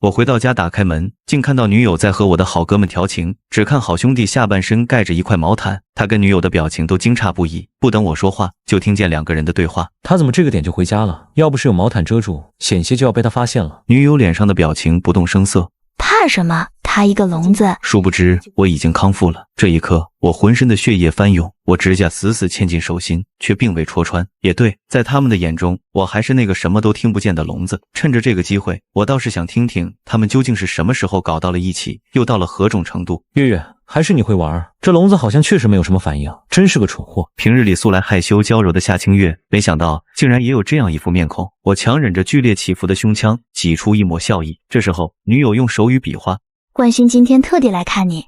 我回到家打开门，竟看到女友在和我的好哥们调情，只看好兄弟下半身盖着一块毛毯，他跟女友的表情都惊诧不已。不等我说话，就听见两个人的对话。他怎么这个点就回家了？要不是有毛毯遮住，险些就要被他发现了。女友脸上的表情不动声色。怕什么？他一个聋子。殊不知我已经康复了。这一刻，我浑身的血液翻涌，我指甲死死嵌进手心，却并未戳穿。也对，在他们的眼中，我还是那个什么都听不见的聋子。趁着这个机会，我倒是想听听他们究竟是什么时候搞到了一起，又到了何种程度。月月，还是你会玩，这聋子好像确实没有什么反应，真是个蠢货。平日里素来害羞娇柔的夏清月，没想到竟然也有这样一副面孔。我强忍着剧烈起伏的胸腔，挤出一抹笑意。这时候，女友用手语比划。冠勋今天特地来看你，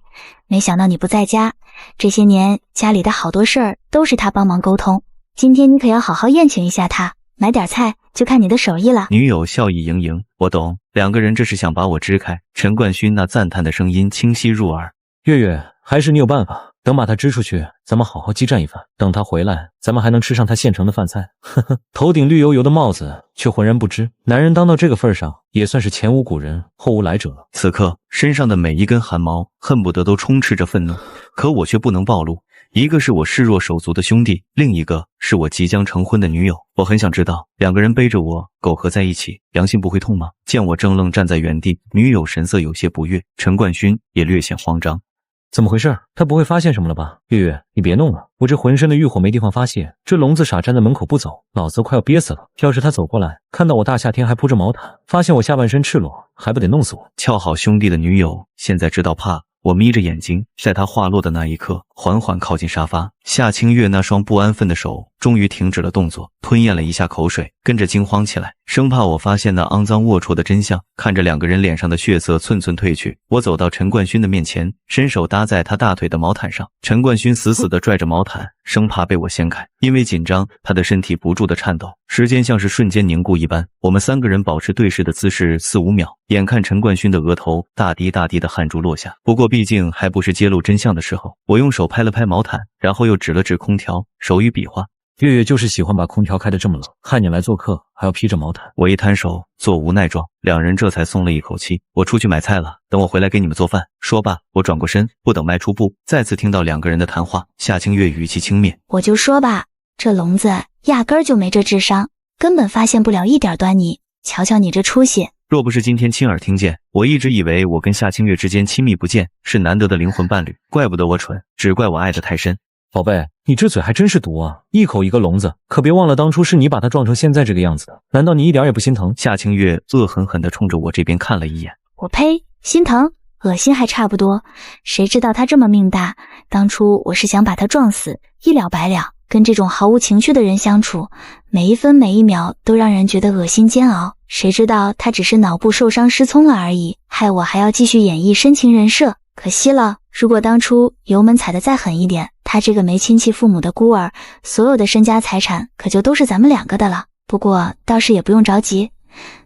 没想到你不在家，这些年家里的好多事儿都是他帮忙沟通，今天你可要好好宴请一下他，买点菜就看你的手艺了。女友笑意盈盈，我懂，两个人这是想把我支开。陈冠勋那赞叹的声音清晰入耳。月月，还是你有办法，等把他支出去，咱们好好激战一番，等他回来，咱们还能吃上他现成的饭菜。呵呵，头顶绿油油的帽子却浑然不知，男人当到这个份上，也算是前无古人后无来者了。此刻身上的每一根汗毛恨不得都充斥着愤怒，可我却不能暴露。一个是我视若手足的兄弟，另一个是我即将成婚的女友。我很想知道，两个人背着我苟合在一起，良心不会痛吗？见我怔愣站在原地，女友神色有些不悦，陈冠勋也略显慌张。怎么回事？他不会发现什么了吧？月月，你别弄了，我这浑身的欲火没地方发泄，这聋子傻站在门口不走，老子快要憋死了。要是他走过来，看到我大夏天还铺着毛毯，发现我下半身赤裸，还不得弄死我？俏好兄弟的女友现在知道怕。我眯着眼睛，在他话落的那一刻，缓缓靠近沙发。夏清月那双不安分的手终于停止了动作，吞咽了一下口水，跟着惊慌起来，生怕我发现那肮脏龌龊的真相。看着两个人脸上的血色寸寸褪去，我走到陈冠勋的面前，伸手搭在他大腿的毛毯上。陈冠勋死死地拽着毛毯，生怕被我掀开。因为紧张，他的身体不住地颤抖，时间像是瞬间凝固一般。我们三个人保持对视的姿势4、5秒，眼看陈冠勋的额头大滴大滴的汗珠落下。不过毕竟还不是揭露真相的时候，我用手拍了拍毛毯，然后又指了指空调，手语比划。月月就是喜欢把空调开得这么冷，害你来做客还要披着毛毯。我一摊手做无奈状，两人这才松了一口气。我出去买菜了，等我回来给你们做饭。说罢，我转过身，不等迈出步，再次听到两个人的谈话。夏清月语气轻蔑，我就说吧，这聋子压根儿就没这智商，根本发现不了一点端倪。瞧瞧你这出息！若不是今天亲耳听见，我一直以为我跟夏清月之间亲密不间，是难得的灵魂伴侣。怪不得我蠢，只怪我爱得太深。宝贝，你这嘴还真是毒啊！一口一个聋子，可别忘了当初是你把他撞成现在这个样子的，难道你一点也不心疼？夏清月恶狠狠地冲着我这边看了一眼。我呸，心疼恶心还差不多，谁知道他这么命大，当初我是想把他撞死，一了百了。跟这种毫无情绪的人相处，每一分每一秒都让人觉得恶心煎熬，谁知道他只是脑部受伤失聪了而已，害我还要继续演绎深情人设，可惜了。如果当初油门踩得再狠一点，他这个没亲戚父母的孤儿，所有的身家财产可就都是咱们两个的了。不过倒是也不用着急，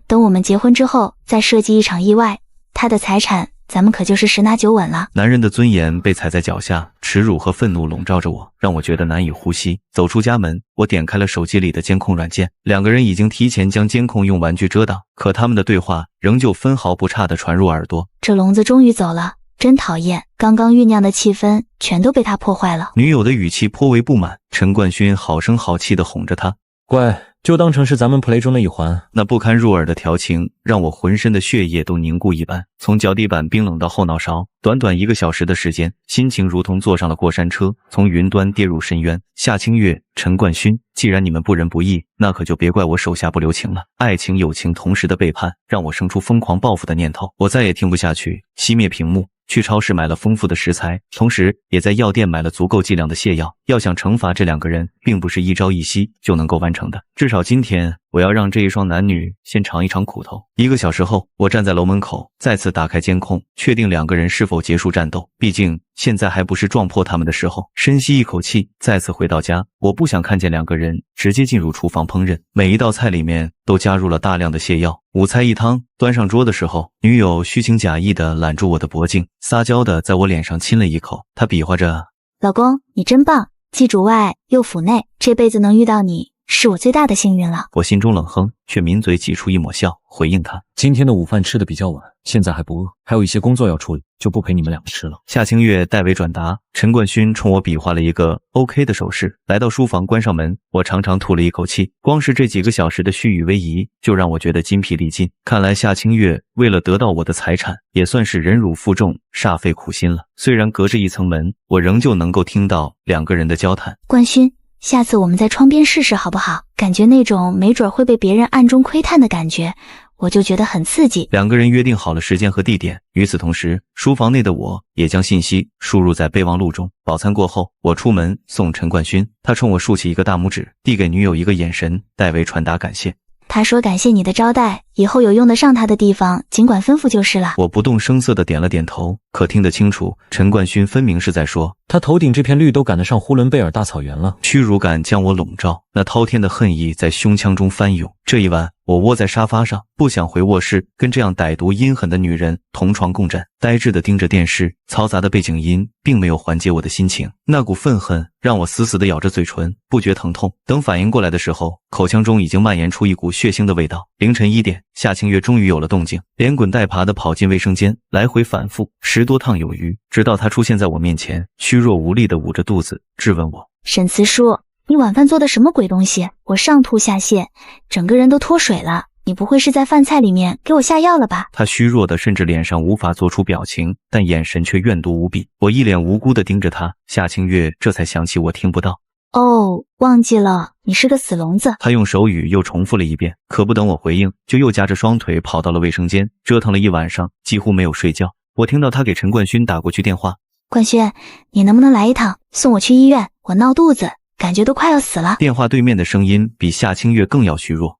等我们结婚之后再设计一场意外，他的财产咱们可就是10拿9稳了。男人的尊严被踩在脚下，耻辱和愤怒笼罩着我，让我觉得难以呼吸。走出家门，我点开了手机里的监控软件，两个人已经提前将监控用玩具遮挡，可他们的对话仍旧分毫不差地传入耳朵。这聋子终于走了，真讨厌，刚刚酝酿的气氛全都被他破坏了。女友的语气颇为不满，陈冠勋好声好气地哄着她，乖，就当成是咱们 play 中的一环。那不堪入耳的调情让我浑身的血液都凝固一般，从脚底板冰冷到后脑勺，短短1个小时的时间，心情如同坐上了过山车，从云端跌入深渊。夏清月、陈冠勋，既然你们不仁不义，那可就别怪我手下不留情了。爱情友情同时的背叛，让我生出疯狂报复的念头。我再也听不下去，熄灭屏幕，去超市买了丰富的食材，同时也在药店买了足够剂量的泻药。要想惩罚这两个人，并不是一朝一夕就能够完成的，至少今天我要让这一双男女先尝一尝苦头。1个小时后，我站在楼门口，再次打开监控，确定两个人是否结束战斗，毕竟现在还不是撞破他们的时候。深吸一口气，再次回到家，我不想看见两个人直接进入厨房烹饪，每一道菜里面都加入了大量的泻药。5菜1汤端上桌的时候，女友虚情假意地揽住我的脖颈，撒娇地在我脸上亲了一口，她比划着，老公你真棒，既主外又辅内，这辈子能遇到你是我最大的幸运了。我心中冷哼，却抿嘴挤出一抹笑，回应他。今天的午饭吃的比较晚，现在还不饿，还有一些工作要处理，就不陪你们两个吃了。夏清月代为转达，陈冠勋冲我比划了一个 OK 的手势，来到书房关上门，我长长吐了一口气。光是这几个小时的虚与委蛇，就让我觉得筋疲力尽。看来夏清月为了得到我的财产，也算是忍辱负重，煞费苦心了。虽然隔着一层门，我仍旧能够听到两个人的交谈。冠勋，下次我们在窗边试试好不好？感觉那种没准会被别人暗中窥探的感觉，我就觉得很刺激。两个人约定好了时间和地点，与此同时，书房内的我也将信息输入在备忘录中。饱餐过后，我出门送陈冠勋，他冲我竖起一个大拇指，递给女友一个眼神，代为传达感谢。他说感谢你的招待，以后有用得上他的地方尽管吩咐就是了。我不动声色地点了点头，可听得清楚，陈冠勋分明是在说他头顶这片绿都赶得上呼伦贝尔大草原了。屈辱感将我笼罩，那滔天的恨意在胸腔中翻涌。这一晚，我窝在沙发上，不想回卧室，跟这样歹毒阴狠的女人同床共枕，呆滞地盯着电视，嘈杂的背景音并没有缓解我的心情。那股愤恨让我死死地咬着嘴唇，不觉疼痛。等反应过来的时候，口腔中已经蔓延出一股血腥的味道。凌晨1点，夏清月终于有了动静，连滚带爬地跑进卫生间，来回反复10多趟有余，直到她出现在我面前，虚弱无力地捂着肚子，质问我：沈慈书，你晚饭做的什么鬼东西？我上吐下泻，整个人都脱水了。你不会是在饭菜里面给我下药了吧？他虚弱的甚至脸上无法做出表情，但眼神却怨毒无比。我一脸无辜地盯着他，夏清月这才想起我听不到。哦，忘记了，你是个死聋子。他用手语又重复了一遍，可不等我回应，就又夹着双腿跑到了卫生间，折腾了一晚上，几乎没有睡觉。我听到他给陈冠勋打过去电话：冠勋，你能不能来一趟，送我去医院？我闹肚子，感觉都快要死了。电话对面的声音比夏清月更要虚弱。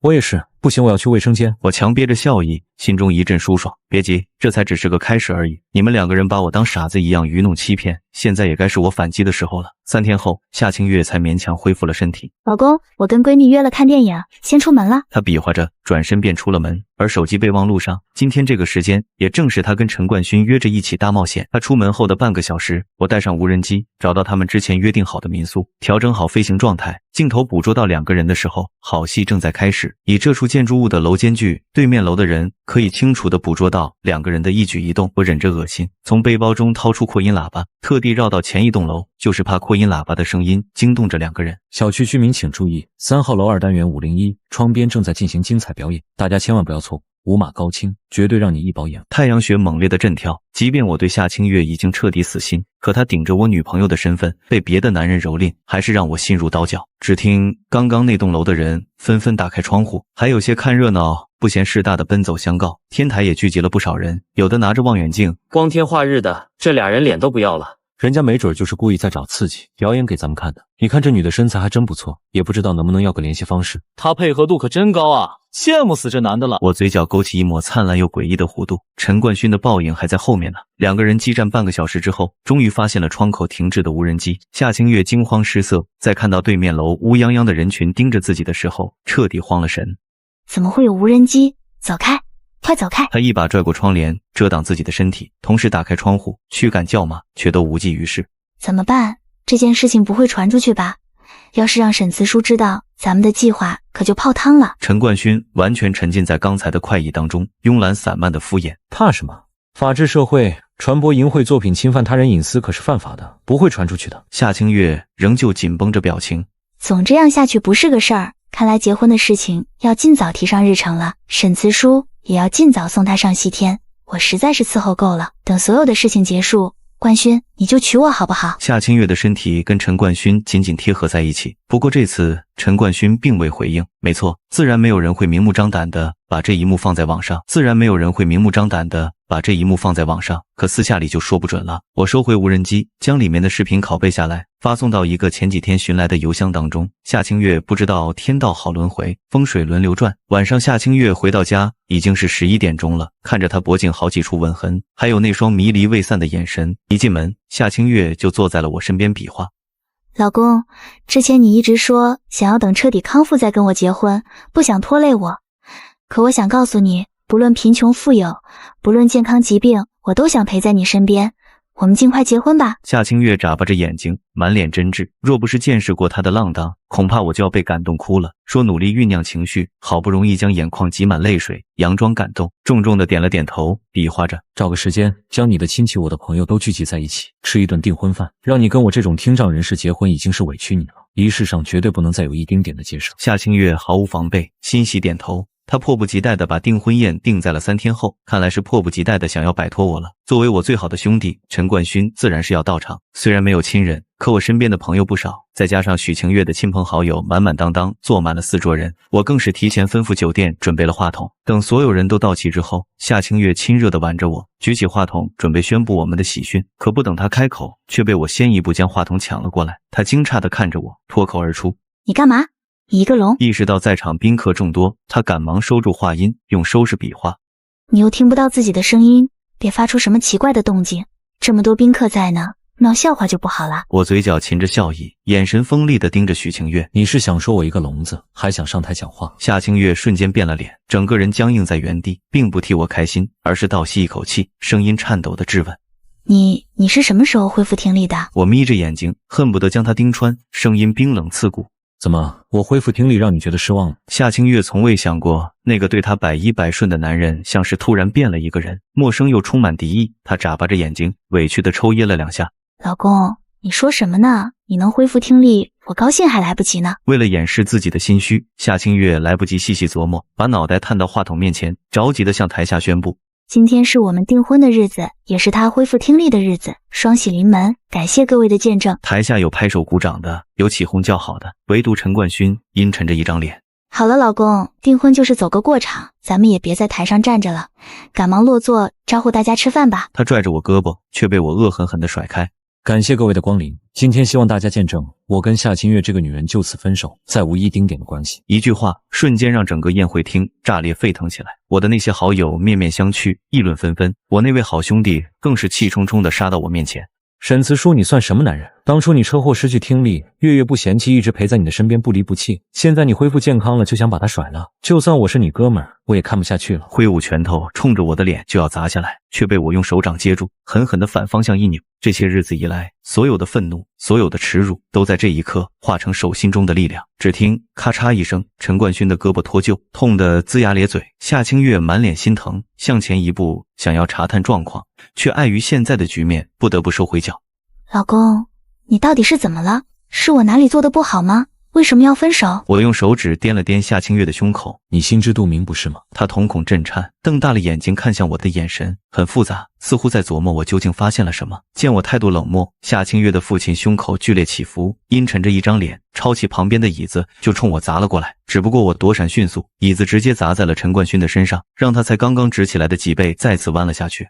我也是，不行，我要去卫生间。我强憋着笑意，心中一阵舒爽。别急，这才只是个开始而已。你们两个人把我当傻子一样愚弄欺骗，现在也该是我反击的时候了。3天后，夏清月才勉强恢复了身体。老公，我跟闺蜜约了看电影，先出门了。她比划着，转身便出了门。而手机备忘录上，今天这个时间也正是她跟陈冠勋约着一起大冒险。她出门后的半个小时，我带上无人机，找到他们之前约定好的民宿，调整好飞行状态。镜头捕捉到两个人的时候，好戏正在开始。以这处建筑物的楼间距，对面楼的人可以清楚地捕捉到两个人的一举一动。我忍着恶心，从背包中掏出扩音喇叭，特地绕到前一栋楼，就是怕扩音喇叭的声音惊动着两个人。小区居民请注意，3号楼2单元501窗边正在进行精彩表演，大家千万不要错过。五马高清，绝对让你一饱眼。太阳穴猛烈的震跳，即便我对夏清月已经彻底死心，可她顶着我女朋友的身份被别的男人蹂躏，还是让我心如刀绞。只听刚刚那栋楼的人纷纷打开窗户，还有些看热闹不嫌事大的奔走相告。天台也聚集了不少人，有的拿着望远镜，光天化日的，这俩人脸都不要了。人家没准就是故意在找刺激，表演给咱们看的。你看这女的身材还真不错，也不知道能不能要个联系方式。她配合度可真高啊，羡慕死这男的了。我嘴角勾起一抹灿烂又诡异的弧度。陈冠勋的报应还在后面呢。两个人激战半个小时之后，终于发现了窗口停滞的无人机。夏清月惊慌失色，在看到对面楼乌泱泱的人群盯着自己的时候，彻底慌了神。怎么会有无人机？走开！快走开！他一把拽过窗帘，遮挡自己的身体，同时打开窗户，驱赶叫骂，却都无济于事。怎么办？这件事情不会传出去吧？要是让沈慈书知道，咱们的计划可就泡汤了。陈冠勋完全沉浸在刚才的快意当中，慵懒散漫的敷衍。怕什么？法治社会，传播淫秽作品侵犯他人隐私可是犯法的，不会传出去的。夏清月仍旧紧绷着表情。总这样下去不是个事儿，看来结婚的事情要尽早提上日程了。沈慈书也要尽早送他上西天，我实在是伺候够了。等所有的事情结束，冠勋你就娶我好不好？夏清月的身体跟陈冠勋紧紧贴合在一起，不过这次陈冠勋并未回应。没错，自然没有人会明目张胆的把这一幕放在网上，可私下里就说不准了。我收回无人机，将里面的视频拷贝下来，发送到一个前几天寻来的邮箱当中。夏清月不知道天道好轮回，风水轮流转。晚上夏清月回到家已经是11点钟了，看着她脖颈好几处吻痕，还有那双迷离未散的眼神，一进门夏清月就坐在了我身边比划。老公，之前你一直说想要等彻底康复再跟我结婚，不想拖累我。可我想告诉你，不论贫穷富有，不论健康疾病，我都想陪在你身边。我们尽快结婚吧。夏清月眨巴着眼睛，满脸真挚。若不是见识过他的浪荡，恐怕我就要被感动哭了。说努力酝酿情绪，好不容易将眼眶挤满泪水，佯装感动，重重的点了点头，比划着找个时间，将你的亲戚、我的朋友都聚集在一起，吃一顿订婚饭。让你跟我这种听障人士结婚，已经是委屈你了。仪式上绝对不能再有一丁点的接受。夏清月毫无防备，欣喜点头。他迫不及待地把订婚宴定在了3天后，看来是迫不及待地想要摆脱我了。作为我最好的兄弟，陈冠勋自然是要到场。虽然没有亲人，可我身边的朋友不少，再加上许晴月的亲朋好友满满当当，坐满了4桌人。我更是提前吩咐酒店准备了话筒。等所有人都到齐之后，夏清月亲热地挽着我，举起话筒准备宣布我们的喜讯。可不等他开口，却被我先一步将话筒抢了过来。他惊诧地看着我，脱口而出：“你干嘛？一个龙？”意识到在场宾客众多，他赶忙收住话音，用收拾比划：“你又听不到自己的声音，别发出什么奇怪的动静。这么多宾客在呢，闹笑话就不好了。”我嘴角噙着笑意，眼神锋利地盯着许晴月：“你是想说我一个聋子，还想上台讲话？”夏清月瞬间变了脸，整个人僵硬在原地，并不替我开心，而是倒吸一口气，声音颤抖地质问：“你是什么时候恢复听力的？”我眯着眼睛，恨不得将他盯穿，声音冰冷刺骨：“怎么，我恢复听力让你觉得失望了？”夏清月从未想过，那个对她百依百顺的男人像是突然变了一个人，陌生又充满敌意。她眨巴着眼睛，委屈地抽噎了2下。老公，你说什么呢？你能恢复听力，我高兴还来不及呢。为了掩饰自己的心虚，夏清月来不及细细琢磨，把脑袋探到话筒面前，着急地向台下宣布：“今天是我们订婚的日子，也是他恢复听力的日子，双喜临门，感谢各位的见证。”台下有拍手鼓掌的，有起哄叫好的，唯独陈冠勋阴沉着一张脸。好了，老公，订婚就是走个过场，咱们也别在台上站着了，赶忙落座，招呼大家吃饭吧。他拽着我胳膊，却被我恶狠狠地甩开。感谢各位的光临，今天希望大家见证我跟夏清月这个女人就此分手，再无一丁点的关系。一句话瞬间让整个宴会厅炸裂沸腾起来，我的那些好友面面相觑，议论纷纷。我那位好兄弟更是气冲冲地杀到我面前。沈慈书，你算什么男人？当初你车祸失去听力，月月不嫌弃，一直陪在你的身边，不离不弃。现在你恢复健康了，就想把他甩了？就算我是你哥们儿，我也看不下去了。挥舞拳头冲着我的脸就要砸下来，却被我用手掌接住，狠狠地反方向一扭。这些日子以来，所有的愤怒，所有的耻辱，都在这一刻化成手心中的力量。只听咔嚓一声，陈冠勋的胳膊脱臼，痛得龇牙咧嘴。夏清月满脸心疼，向前一步想要查探状况，却碍于现在的局面，不得不收回脚。老公，你到底是怎么了？是我哪里做的不好吗？为什么要分手？我用手指掂了掂夏清月的胸口。你心知肚明不是吗？她瞳孔震颤，瞪大了眼睛看向我的眼神很复杂，似乎在琢磨我究竟发现了什么。见我态度冷漠，夏清月的父亲胸口剧烈起伏，阴沉着一张脸，抄起旁边的椅子就冲我砸了过来。只不过我躲闪迅速，椅子直接砸在了陈冠勋的身上，让他才刚刚直起来的脊背再次弯了下去。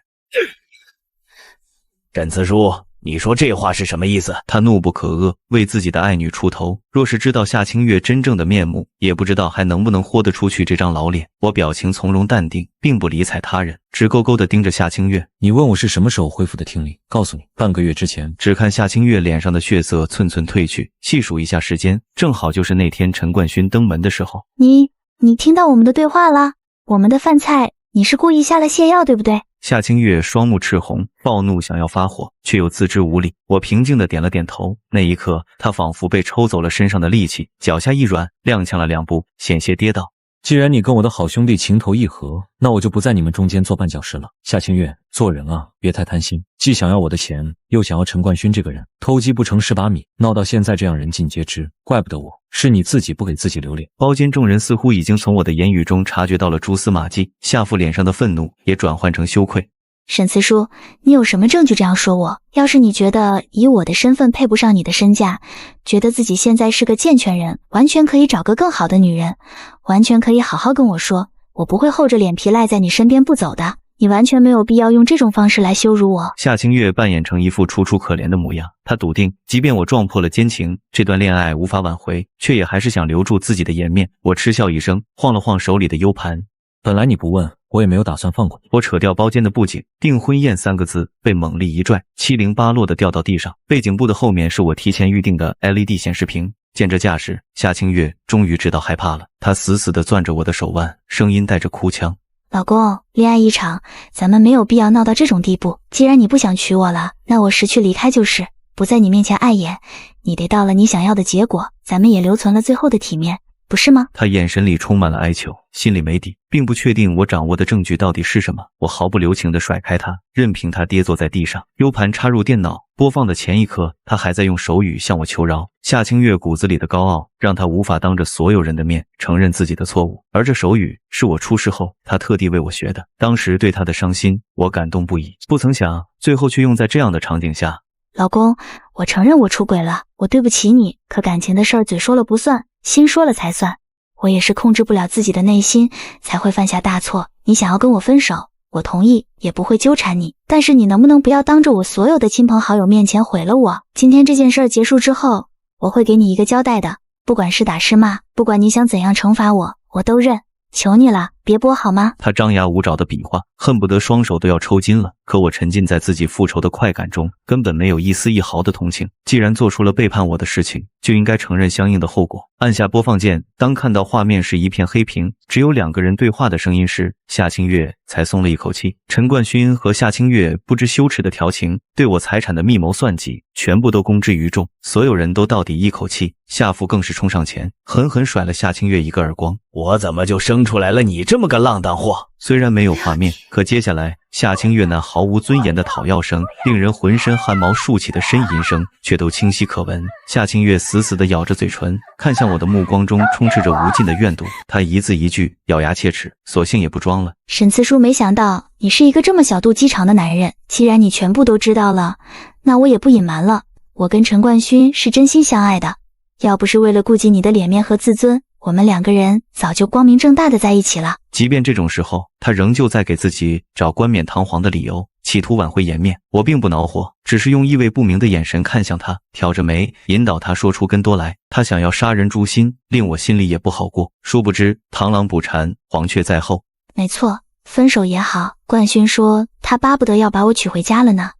沈慈书，你说这话是什么意思？他怒不可遏，为自己的爱女出头。若是知道夏清月真正的面目，也不知道还能不能豁得出去这张老脸。我表情从容淡定，并不理睬他人，直勾勾地盯着夏清月。你问我是什么时候恢复的听力？告诉你，半个月之前。只看夏清月脸上的血色寸寸褪去，细数一下时间，正好就是那天陈冠勋登门的时候。你听到我们的对话了？我们的饭菜，你是故意下了泻药，对不对？夏清月双目赤红，暴怒想要发火，却又自知无力。我平静地点了点头。那一刻，他仿佛被抽走了身上的力气，脚下一软，踉跄了2步，险些跌倒。既然你跟我的好兄弟情投意合，那我就不在你们中间做绊脚石了。夏清月，做人啊，别太贪心，既想要我的钱，又想要陈冠勋这个人，偷鸡不成蚀把米，闹到现在这样人尽皆知，怪不得我，是你自己不给自己留脸。包间众人似乎已经从我的言语中察觉到了蛛丝马迹，夏父脸上的愤怒也转换成羞愧。沈慈书，你有什么证据这样说我？要是你觉得以我的身份配不上你的身价，觉得自己现在是个健全人，完全可以找个更好的女人，完全可以好好跟我说，我不会厚着脸皮赖在你身边不走的。你完全没有必要用这种方式来羞辱我。夏清月扮演成一副楚楚可怜的模样，她笃定，即便我撞破了奸情，这段恋爱无法挽回，却也还是想留住自己的颜面。我嗤笑一声，晃了晃手里的 U 盘。本来你不问，我也没有打算放过你。我扯掉包间的布景，订婚宴3个字被猛力一拽，七零八落的掉到地上。背景布的后面是我提前预定的 LED 显示屏。见这架势，夏清月终于知道害怕了，她死死地攥着我的手腕，声音带着哭腔。老公，恋爱一场，咱们没有必要闹到这种地步。既然你不想娶我了，那我识趣离开就是，不在你面前碍眼。你得到了你想要的结果，咱们也留存了最后的体面，不是吗？他眼神里充满了哀求，心里没底，并不确定我掌握的证据到底是什么。我毫不留情地甩开他，任凭他跌坐在地上。U 盘插入电脑，播放的前一刻，他还在用手语向我求饶。夏清月骨子里的高傲，让他无法当着所有人的面承认自己的错误。而这手语是我出事后，他特地为我学的。当时对他的伤心，我感动不已。不曾想，最后却用在这样的场景下。老公，我承认我出轨了，我对不起你。可感情的事儿，嘴说了不算，心说了才算。我也是控制不了自己的内心，才会犯下大错。你想要跟我分手，我同意，也不会纠缠你。但是你能不能不要当着我所有的亲朋好友面前毁了我？今天这件事儿结束之后，我会给你一个交代的。不管是打是骂，不管你想怎样惩罚我，我都认。求你了，别播好吗？他张牙舞爪的比划，恨不得双手都要抽筋了。可我沉浸在自己复仇的快感中，根本没有一丝一毫的同情。既然做出了背叛我的事情，就应该承认相应的后果。按下播放键，当看到画面是一片黑屏，只有两个人对话的声音时，夏清月才松了一口气。陈冠勋和夏清月不知羞耻的调情，对我财产的密谋算计，全部都公之于众。所有人都到底一口气，夏父更是冲上前，狠狠甩了夏清月一个耳光。我怎么就生出来了你这么个浪荡货？虽然没有画面，可接下来夏清月那毫无尊严的讨要声，令人浑身汗毛竖起的呻吟声，却都清晰可闻。夏清月死死地咬着嘴唇，看向我的目光中充斥着无尽的怨毒。她一字一句，咬牙切齿，索性也不装了。沈慈书，没想到你是一个这么小肚鸡肠的男人。既然你全部都知道了，那我也不隐瞒了。我跟陈冠勋是真心相爱的，要不是为了顾及你的脸面和自尊，我们两个人早就光明正大的在一起了。即便这种时候，他仍旧在给自己找冠冕堂皇的理由，企图挽回颜面。我并不恼火，只是用意味不明的眼神看向他，挑着眉引导他说出更多来。他想要杀人诛心，令我心里也不好过。殊不知螳螂捕蝉，黄雀在后。没错，分手也好，冠勋说他巴不得要把我娶回家了呢。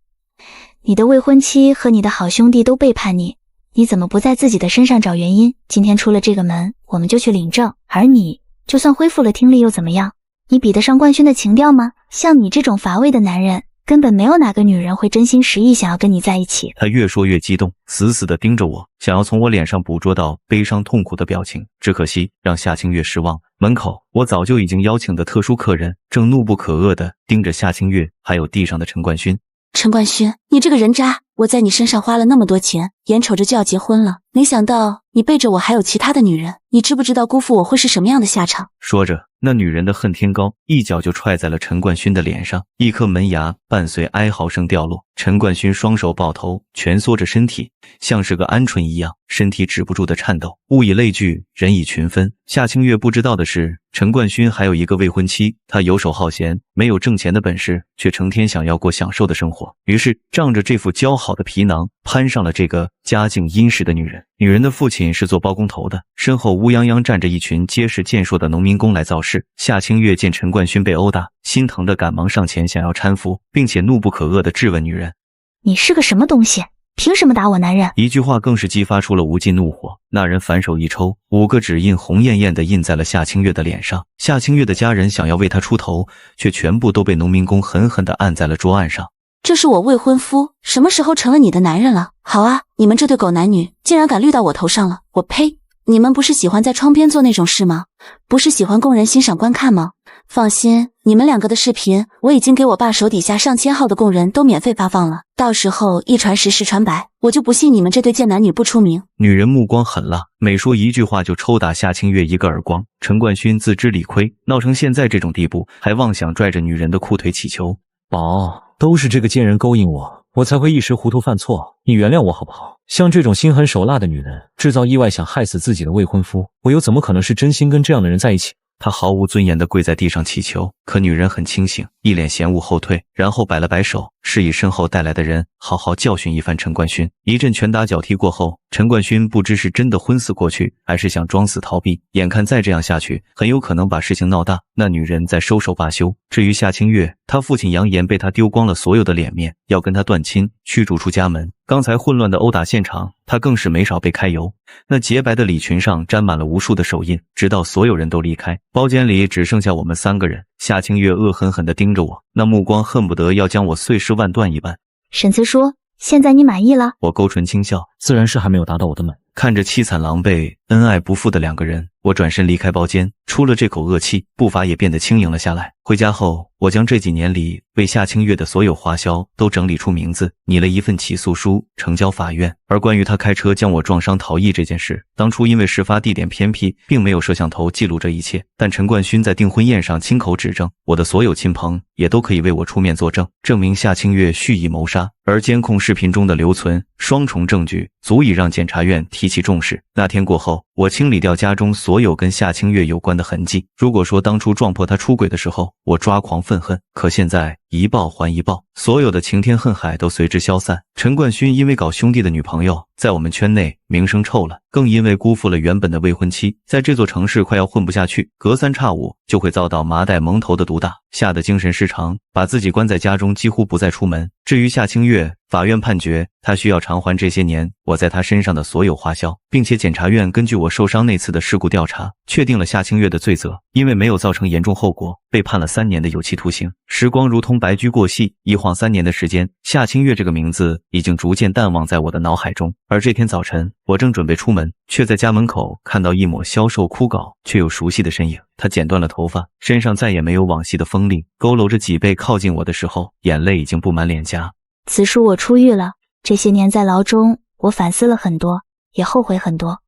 你的未婚妻和你的好兄弟都背叛你，你怎么不在自己的身上找原因？今天出了这个门，我们就去领证。而你就算恢复了听力又怎么样？你比得上冠勋的情调吗？像你这种乏味的男人，根本没有哪个女人会真心实意想要跟你在一起。他越说越激动，死死地盯着我，想要从我脸上捕捉到悲伤痛苦的表情。只可惜让夏清月失望。门口我早就已经邀请的特殊客人正怒不可遏地盯着夏清月还有地上的陈冠勋。陈冠勋，你这个人渣！我在你身上花了那么多钱，眼瞅着就要结婚了，没想到你背着我还有其他的女人，你知不知道辜负我会是什么样的下场？说着，那女人的恨天高一脚就踹在了陈冠勋的脸上，一颗门牙伴随哀嚎声掉落。陈冠勋双手抱头，蜷缩着身体，像是个鹌鹑一样，身体止不住的颤抖。物以类聚，人以群分。夏清月不知道的是，陈冠勋还有一个未婚妻，他游手好闲，没有挣钱的本事，却成天想要过享受的生活。于是仗着这副姣好的皮囊，攀上了这个家境殷实的女人。女人的父亲是做包工头的，身后乌泱泱站着一群结实健硕的农民工来造势。夏清月见陈冠勋被殴打，心疼的赶忙上前想要搀扶，并且怒不可遏地质问女人：你是个什么东西？凭什么打我男人？一句话更是激发出了无尽怒火。那人反手一抽，5个指印红艳艳的印在了夏清月的脸上。夏清月的家人想要为他出头，却全部都被农民工狠狠地按在了桌案上。这是我未婚夫，什么时候成了你的男人了？好啊，你们这对狗男女竟然敢绿到我头上了，我呸！你们不是喜欢在窗边做那种事吗？不是喜欢供人欣赏观看吗？放心，你们两个的视频我已经给我爸手底下上千号的工人都免费发放了，到时候一传十，十传百，我就不信你们这对贱男女不出名。女人目光狠辣，每说一句话就抽打夏清月一个耳光。陈冠勋自知理亏，闹成现在这种地步，还妄想拽着女人的裤腿乞求。宝，都是这个贱人勾引我，我才会一时糊涂犯错，你原谅我好不好？像这种心狠手辣的女人，制造意外想害死自己的未婚夫，我又怎么可能是真心跟这样的人在一起？他毫无尊严地跪在地上祈求，可女人很清醒，一脸嫌恶后退，然后摆了摆手，示意身后带来的人好好教训一番陈冠勋。一阵拳打脚踢过后，陈冠勋不知是真的昏死过去，还是想装死逃避。眼看再这样下去，很有可能把事情闹大，那女人再收手罢休。至于夏清月，他父亲扬言被他丢光了所有的脸面，要跟他断亲，驱逐出家门。刚才混乱的殴打现场，他更是没少被揩油。那洁白的礼裙上沾满了无数的手印，直到所有人都离开，包间里只剩下我们3个人。夏清月恶狠狠地盯着我，那目光恨不得要将我碎尸万段一般。沈慈说，现在你满意了？我勾唇轻笑，自然是还没有达到我的美。看着凄惨狼狈、恩爱不复的两个人，我转身离开包间，出了这口恶气，步伐也变得轻盈了下来。回家后，我将这几年里为夏清月的所有花销都整理出名字，拟了一份起诉书，呈交法院。而关于他开车将我撞伤逃逸这件事，当初因为事发地点偏僻，并没有摄像头记录这一切，但陈冠勋在订婚宴上亲口指证，我的所有亲朋也都可以为我出面作证，证明夏清月蓄意谋杀。而监控视频中的留存，双重证据足以让检察院提起重视。那天过后，我清理掉家中所有跟夏清月有关的痕迹。如果说当初撞破他出轨的时候，我抓狂愤恨，可现在一报还一报，所有的晴天恨海都随之消散。陈冠勋因为搞兄弟的女朋友，在我们圈内名声臭了，更因为辜负了原本的未婚妻，在这座城市快要混不下去，隔三差五就会遭到麻袋蒙头的毒打，吓得精神失常，把自己关在家中，几乎不再出门。至于夏清月，法院判决他需要偿还这些年我在他身上的所有花销，并且检察院根据我受伤那次的事故调查，确定了夏清月的罪责，因为没有造成严重后果，被判了3年的有期徒刑。时光如同白驹过隙，一晃3年的时间，夏清月这个名字已经逐渐淡忘在我的脑海中。而这天早晨，我正准备出门，却在家门口看到一抹消瘦枯槁却又熟悉的身影。他剪断了头发，身上再也没有往昔的锋利，佝偻着脊背靠近我的时候，眼泪已经布满脸颊。此书我出狱了，这些年在牢中，我反思了很多，也后悔很多。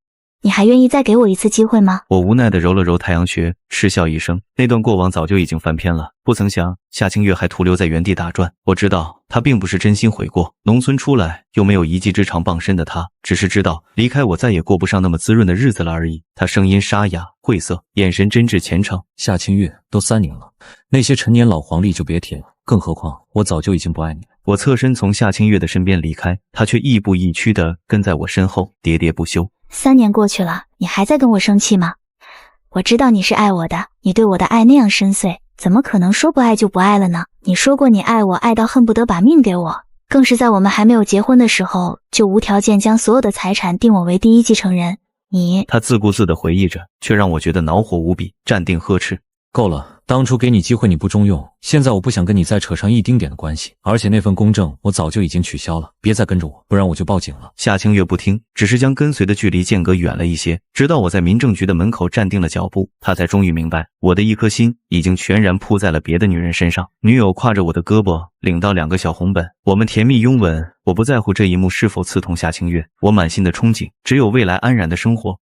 你还愿意再给我一次机会吗？我无奈地揉了揉太阳穴，嗤笑一声。那段过往早就已经翻篇了，不曾想夏清月还徒留在原地打转。我知道他并不是真心悔过，农村出来又没有一技之长傍身的他，只是知道离开我再也过不上那么滋润的日子了而已。他声音沙哑晦涩，眼神真挚虔诚。夏清月，都3年了，那些陈年老黄历就别提了，更何况我早就已经不爱你了。我侧身从夏清月的身边离开，他却亦步亦趋地跟在我身后，喋喋不休。3年过去了，你还在跟我生气吗？我知道你是爱我的，你对我的爱那样深邃，怎么可能说不爱就不爱了呢？你说过你爱我，爱到恨不得把命给我，更是在我们还没有结婚的时候，就无条件将所有的财产定我为第一继承人。他自顾自地回忆着，却让我觉得恼火无比，站定呵斥。够了，当初给你机会你不中用，现在我不想跟你再扯上一丁点的关系，而且那份公证我早就已经取消了，别再跟着我，不然我就报警了。夏清月不听，只是将跟随的距离间隔远了一些，直到我在民政局的门口站定了脚步，他才终于明白，我的一颗心已经全然扑在了别的女人身上。女友挎着我的胳膊，领到2个小红本，我们甜蜜拥吻。我不在乎这一幕是否刺痛夏清月，我满心的憧憬只有未来安然的生活。